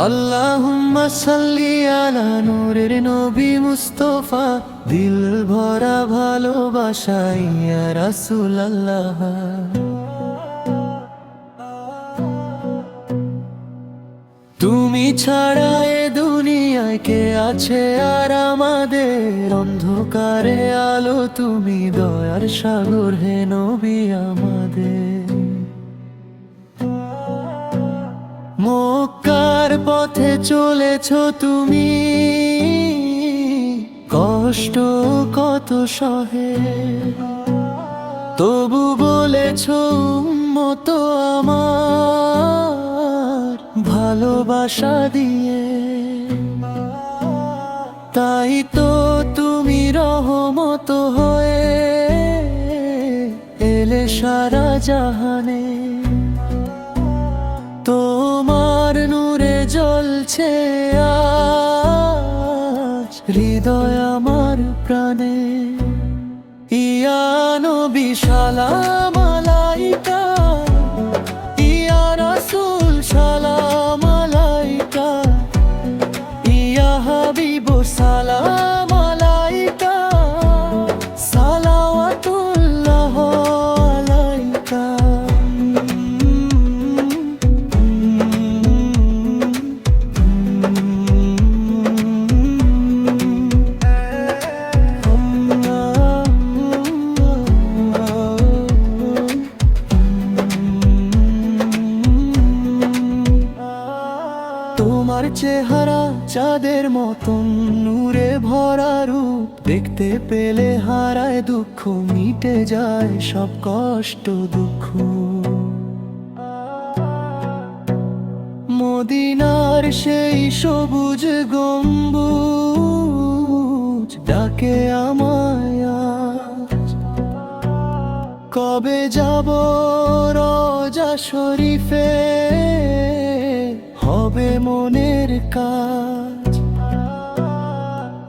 আল্লাহুম্মা সাল্লি আলা নূরের নবী মুস্তাফা, দিল ভরা ভালোবাসা ইয়া রাসূলুল্লাহ। তুমি ছাড়া এ দুনিয়ায় কে আছে আর আমাদের? অন্ধকারে আলো তুমি, দয়ার সাগর হে নবী আমাদের। মক্কার পথে চলেছ তুমি, কষ্ট কত সহে, তবু বলেছ উম্মত আমার ভালোবাসা দিয়ে। তাই তো তুমি রহমত হয়ে এলে সারা জাহানে। তোমার নূরে জ্বলছে আজ হৃদয় আমার প্রাণে। ইয়া নবী সালাম আলাইকা, ইয়া রাসূল সালাম আলাইকা, ইয়া হাবিব সালাম আলাইকা, সালাওয়াতুল্লাহ আলাইকা। তোমার চেহারা চাঁদের মতন নূরে ভরা রূপ, দেখতে পেলে হারায় দুঃখ, মিটে যায় সব কষ্ট দুঃখ। মদিনার সেই সবুজ গম্বুজ ডাকে আমায় আজ। কবে যাব রোজা শরীফে, হবে মনের কাজ।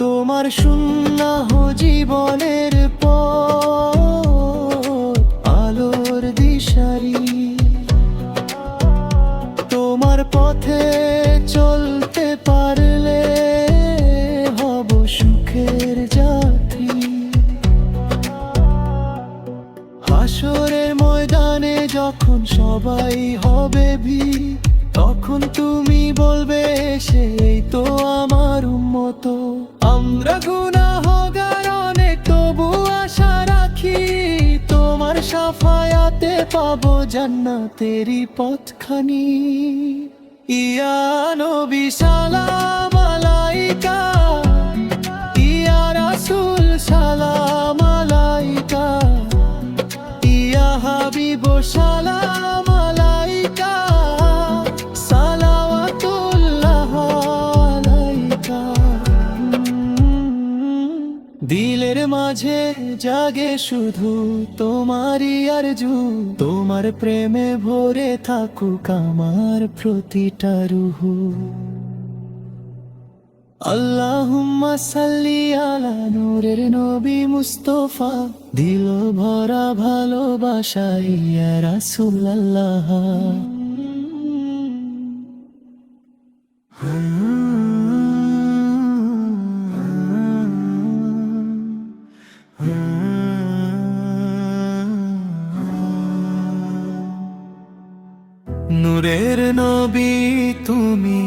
তোমার সুন্নাহ জীবনের পথ, আলোর দিশারি। তোমার পথে চলতে পারলে হব সুখের যাত্রী। হাসরের ময়দানে যখন সবাই হবে ভিড়, তখন তুমি বলবে এসে এই তো আমার উম্মত। আমরা গুনাহগার অনেক, তবু আশা রাখি তোমার শাফায়াতে পাবো জান্নাতেরই পথখানি। ইয়া নবী সালাম আলাইকা, ইয়া রাসূল সালাম আলাইকা, ইয়া হাবিব সালাম আলাইকা, সালাওয়াতুল্লাহ আলাইকা। দিলের মাঝে জাগে শুধু তোমারই আরজু, তোমার প্রেমে ভরে থাকুক আমার প্রতিটা রুহু। আল্লাহুম্মা সাল্লি আলা নূরের নবী মুস্তাফা, দিল ভরা ভালোবাসা ইয়া রাসূলুল্লাহ। নূরের নবী তুমি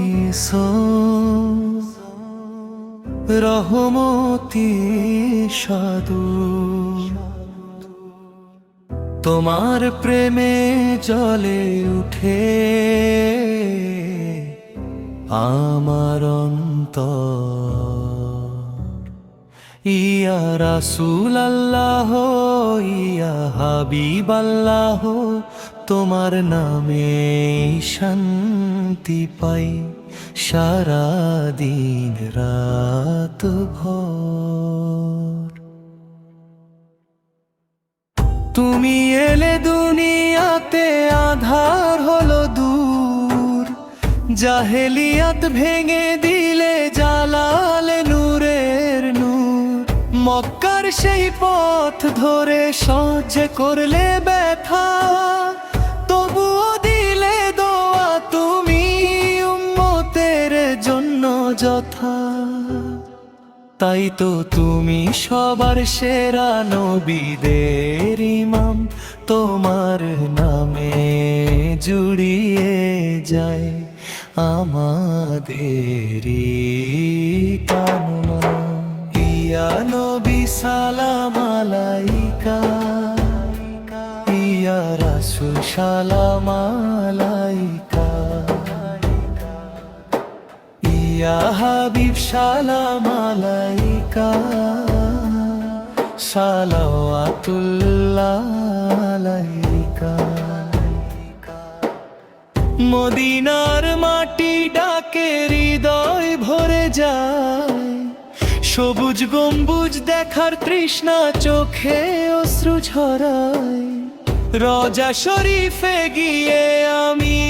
রহমতি সাধু, তোমার প্রেমে জ্বলে উঠে আমার অন্তর। ইয়া রাসূলুল্লাহ, ইয়া হাবিবাল্লাহ, তোমার নামে শান্তি পাই সারা দিন রাত ভর। তুমি এলে দুনিয়াতে আধার হলো দূর, জাহেলিয়াত ভেঙে দিলে জালালে নূরের নূর। মক্কার সেই পথ ধরে সহ্য করলে ব্যথা, তবুও দিলে দোয়া তুমি উম্মতে তাই তো তুমি সবার সেরা, নবীদের ইমাম, তোমার নামে জুড়িয়ে যায় আমাদেরই কামনা। ইয়া নবী সালাম আলাইকা, ইয়া রাসূল সালাম আলাইকা, ইয়া হাবিব সালাম আলাইকা, সালাওয়াতুল্লাহ আলাইকা। মদিনার মাটি ডাকে, হৃদয় ভরে যায়, সবুজ গম্বুজ দেখার তৃষ্ণা, চোখে অশ্রু ঝরায়। রওজা শরীফে গিয়ে আমি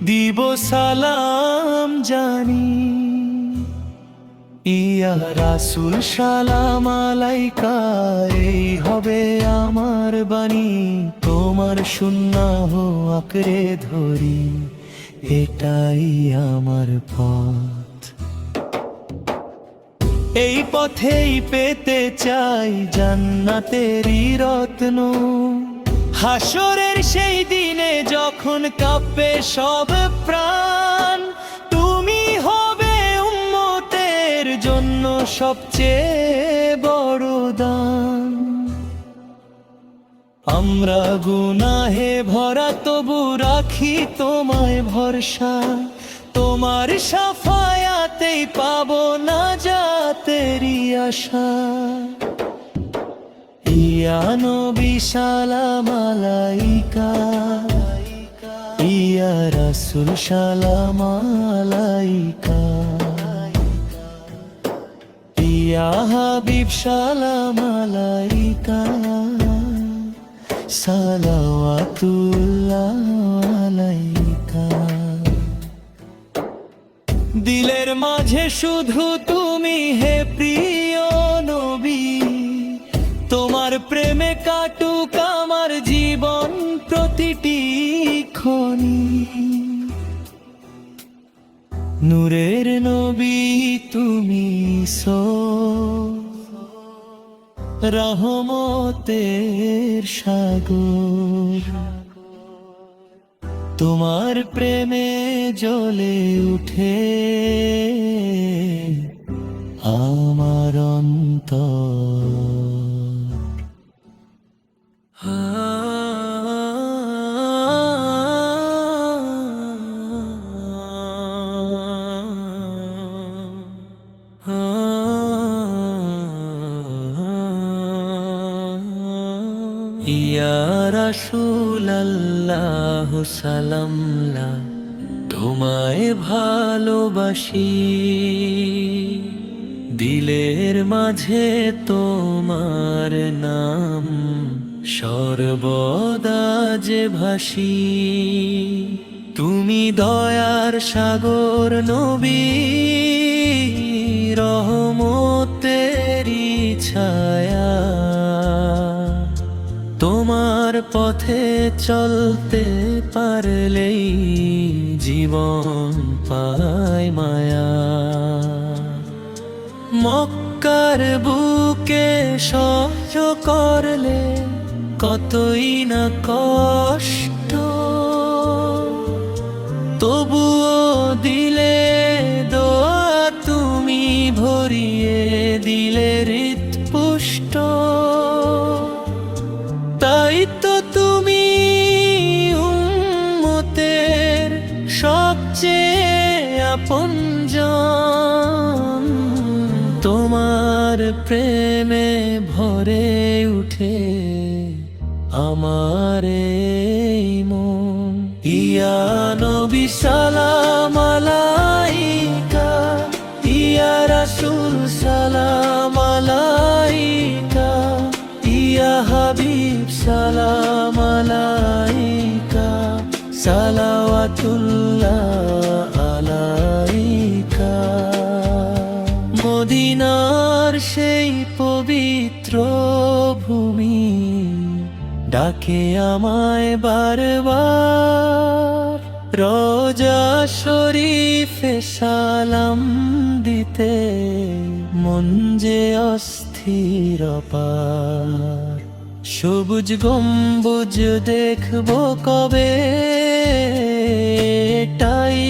দিব সালাম জানি। ইয়া রাসূল সালাম আলাইকা, এই হবে আমার বাণী, তোমার সুন্নাহ আঁকড়ে ধরি, এটাই আমার পথ। এই পথেই পেতে চাই জান্নাতেরই রত্ন, হাসরের সেই দিনে যখন কাঁপবে সব প্রাণ, তুমি হবে উম্মতের জন্য সবচেয়ে বড় দান। আমরা গুনাহে ভরা তবু রাখি তোমায় ভরসা, তোমার শাফায়াতেই পাবো নাজাতেরই আশা। ইয়া নবী সালাম আলাইকা, ইয়া রাসূল সালাম আলাইকা, ইয়া হাবিব সালাম আলাইকা, সালাওয়াতুল্লাহ আলাইকা। দিলের মাঝে শুধু তুমি হে প্রিয় নবী, তোমার প্রেমে কাটুক আমার জীবন প্রতিটি ক্ষণি। নূরের নবী তুমি রহমতের সাগর, তোমার প্রেমে জ্বলে উঠে আমার অন্তর। ইয়া রাসূলাল্লাহ সালামলা, তোমায় ভালোবাসি, দিলের মাঝে তোমার নাম সর্বদা যে ভাসি। তুমি দয়ার সাগর নবী, রহমতেরই ছায়া, তোমার পথে চলতে পারলেই জীবন পায় মায়া। মক্কার বুকে সহ্য করলে কতই না কষ্ট, তবুও দিলে দোয়া তুমি ভরিয়ে দিলে হৃৎপুষ্ট। তাই তো তুমি উম্মতের সবচেয়ে আপনজন, তোমার প্রেমে ভরে উঠে আমার এই মন। ইয়া নবী সালাম আলাইকা, ইয়া রাসূল সালাম আলাইকা, ইয়া হাবিব সালাম আলাইকা, সালাওয়াতুল্লাহ আলাইকা। মদিনার সেই পবিত্র ভূমি ডাকে আমায় বারবার, রোজা শরীফে সালাম দিতে মন যে অস্থির পার, সবুজ গম্বুজ দেখবো কবে, এটাই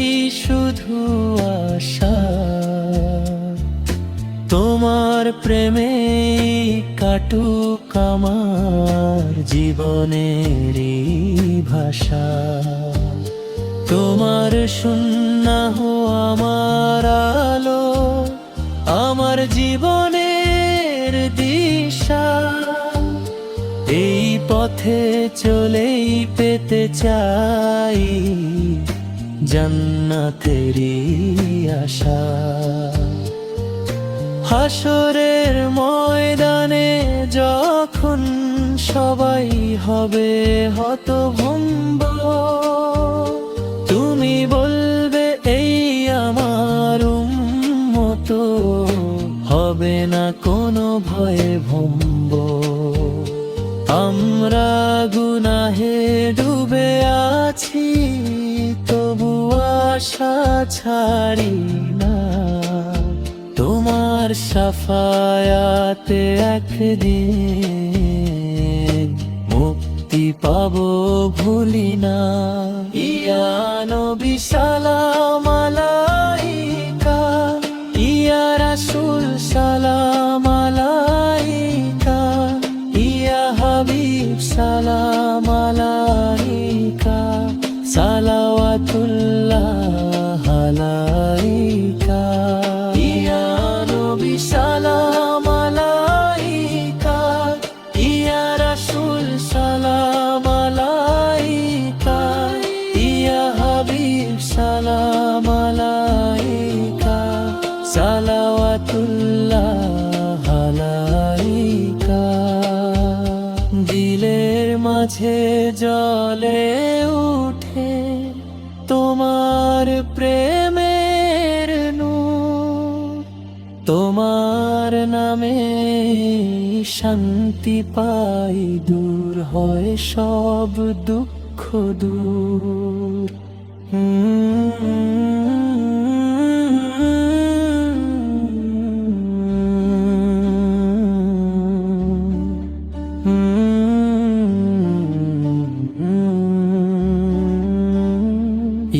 শুধু আশা। তোমার প্রেমে কাটুক আমার জীবনের ভাষা, তোমার সুন্নাহ আমার আলো, আমার জীবনের দিশা। এই পথে চলেই পেতে চাই জান্নাতেরই আশা। হাসরের ময়দানে যখন সবাই হবে হতভম্ব, তুমি বলবে এই আমার উম্মত, হবে না কোনো ভয়ে ভম্ব। আমরা গুনাহে ডুবে আছি, তবু আশা ছাড়ি না। তোমার শাফায়াতে একদিন মুক্তি পাবো ভুলি না। ইয়া নবী সালাম আলাইকা, ইয়া রাসূল সালাম আলাইকা, ইয়া হাবিব সালাম আলাইকা, সালাওয়াতুল্লাহ আলাইকা। ইয়া নবী সালাম আলাইকা, ইয়া রাসূল সালাম আলাইকা, ইয়া হাবিব সালাম আলাইকা, সালাওয়াতুল্লাহ আলাইকা। দিলের মাঝে জ্বলে উঠে তোমার প্রেমের নূর, তোমার নামে শান্তি পাই, দূর হয় সব দুঃখ দূর।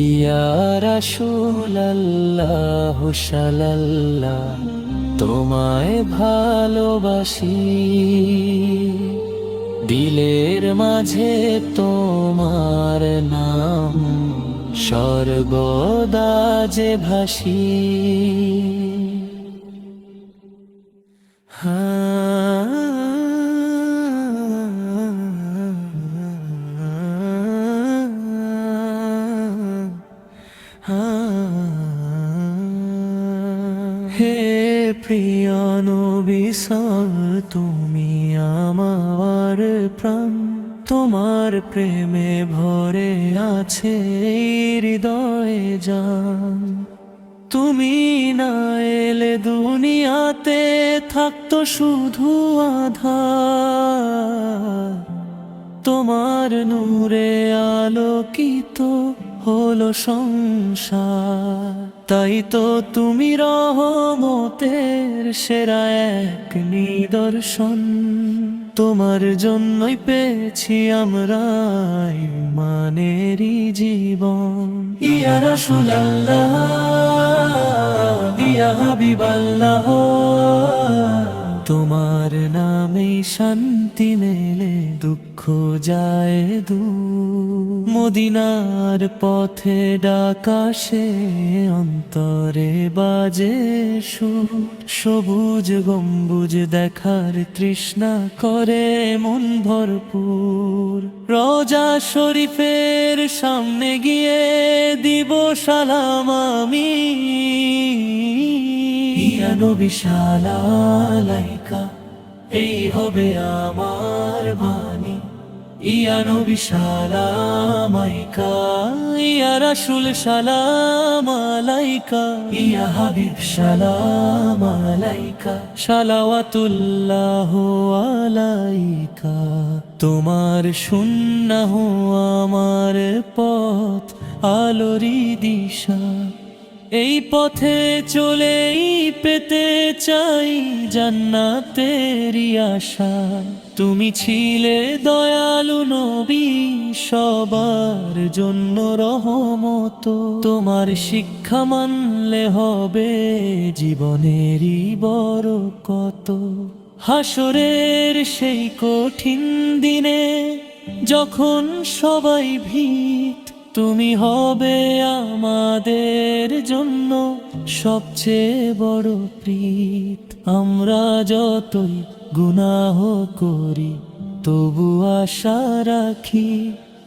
ইয়া রাসূলাল্লাহ সাল্লাল্লাহ, তোমায় ভালোবাসি, দিলের মাঝে তোমার নাম সর্বদা যে ভাসি। হে প্রিয় নবী সাল, তুমি আমার প্রাণ, তোমার প্রেমে ভরে আছে হৃদয়ে জান। তুমি না এলে দুনিয়াতে থাকতো শুধু আঁধার, তোমার নূরে আলোকিত হলো সংসার। তাই তো তুমি রহমতের সেরা এক নিদর্শন, তোমার জন্যই পেয়েছি আমরা ইমানেরই জীবন। ইয়া রাসূলুল্লাহ, ইয়া হাবিবাল্লাহ, তোমার নামে শান্তি মেলে, দুঃখ যায় দূর। মদিনার পথে ডাকাশে অন্তরে বাজে সুর, সবুজ গম্বুজ দেখার তৃষ্ণা করে মন ভরপুর। রোজা শরীফের সামনে গিয়ে দিব সালাম আমি, ইয়া নবী সালাম আলাইকা, এই হবে আমার বাণী। ইয়া নবী সালাম আলাইকা, ইয়া রাসূল সালাম আলাইকা, ইয়া হাবিব সালাম আলাইকা, সালাওয়াতুল্লাহ আলাইকা। তোমার সুন্নাহ আমার পথ, আলোরই দিশা। এই পথে চলেই পেতে চাই জান্নাতেরই আশা। তুমি ছিলে দয়ালু নবী, সবার জন্য রহমত। তোমার শিক্ষা মানলে হবে জীবনেরই বরকত। হাসরের সেই কঠিন দিনে যখন সবাই ভীত, তুমি হবে আমাদের জন্য সবচেয়ে বড় প্রীত। আমরা যতই গুনাহ করি তবু আশা রাখি,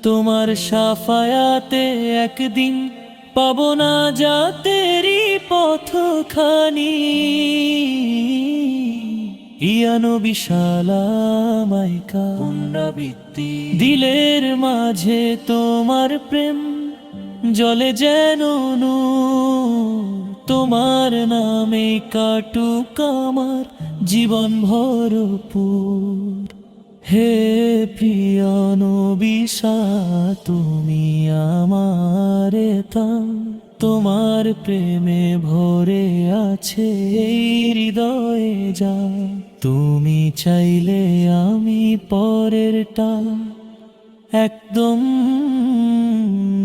তোমার শাফায়াতে একদিন পাবো না জাতেরই পথখানি। ইয়া নবী সালাম আলাইকা, পুনরাবৃত্তি দিলের মাঝে তোমার প্রেম জলে যেন নূর। তোমার নামে কাটুক আমার জীবন ভরপুর। হে প্রিয় নবী তুমি আমার তাম, তোমার প্রেমে ভরে আছে এই হৃদয়ে যা। তুমি চাইলে আমি পরেরটা একদম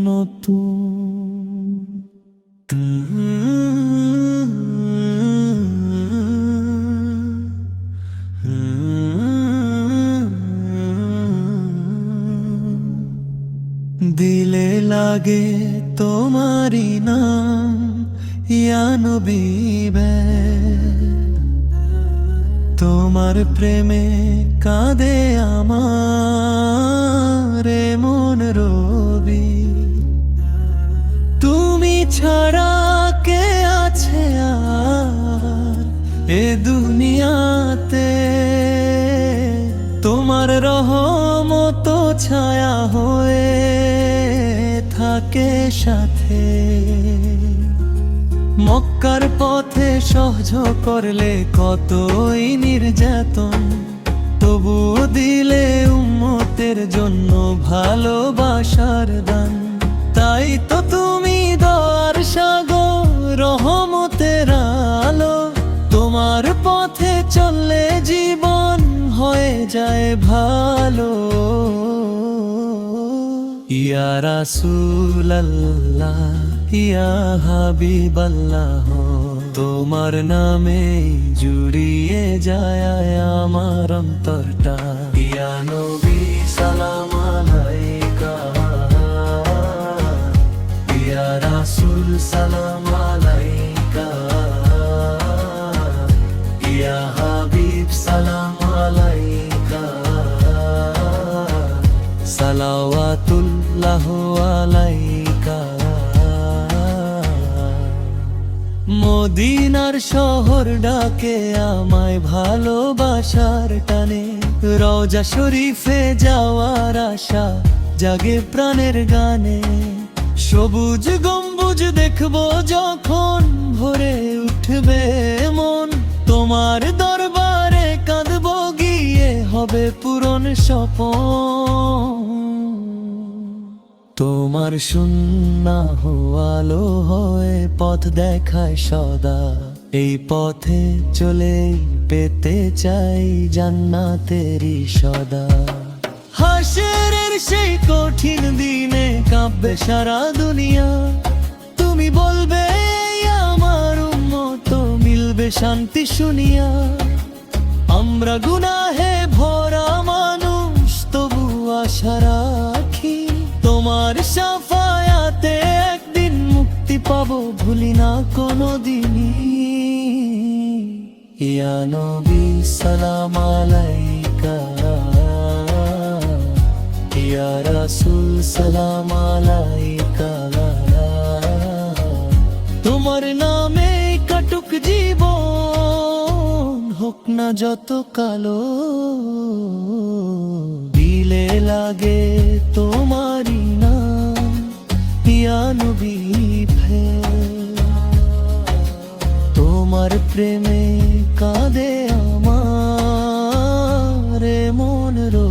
নতুন। দিলে লাগে তোমারি নাম ইয়া নবী, তোমার প্রেমে কাঁদে আমার মন রবি। তুমি ছাড়া কে আছে আর এ দুনিয়াতে, তোমার রহমত ছায়া হয়ে থাকে সাথে। মক্কার পথে সহ্য করলে কতই নির্যাতন, তবু দিলে উম্মতের জন্য ভালোবাসার দান। তাই তো তুমি দয়ার সাগর, রহমতের আলো। তোমার পথে চললে জীবন হয়ে যায় ভালো। ইয়া রাসূলুল্লাহ ইয়া হাবিবাল্লাহ, তোমার নামে জুড়িয়ে যায় আমার অন্তরটা। ইয়া নবী সালাম আলাইকা, ইয়া রাসূল সালাম আলাইকা, ইয়া হাবিব সালাম আলাইকা, সালাওয়াতুল্লাহ আলাইকা। মদিনার শহর ডাকে আমায় ভালোবাসার টানে, রওজা শরীফে যাওয়ার আশা জাগে প্রাণের গানে। সবুজ গম্বুজ দেখবো যখন ভরে উঠবে মন, তোমার দরবারে কাঁদবো গিয়ে হবে পূরণ স্বপন। তোমার সুন্নাহ আলো হয়ে পথ দেখায় সদা, এই পথে চলে পেতে চাই জান্নাতেরই সদা। হাসরের সেই কঠিন দিনে কাঁপবে সারা দুনিয়া, তুমি বলবে আমার উম্মত মিলবে শান্তি শুনিয়া। আমরা গুনাহে ভরা মানুষ তবু আশা রাখি, তোমার শাফায়াতে একদিন মুক্তি পাবো ভুলি না কোনোদিনই। ইয়া নবী সালাম আলাইকা, ইয়া রাসূল সালাম আলাইকা। তোমার নামে কাটুক জীবন, হোক না যত কালো। দিলে লাগে তোমারি নাম ইয়া নবী, তোমার প্রেমে কাঁদে আমার মন রো।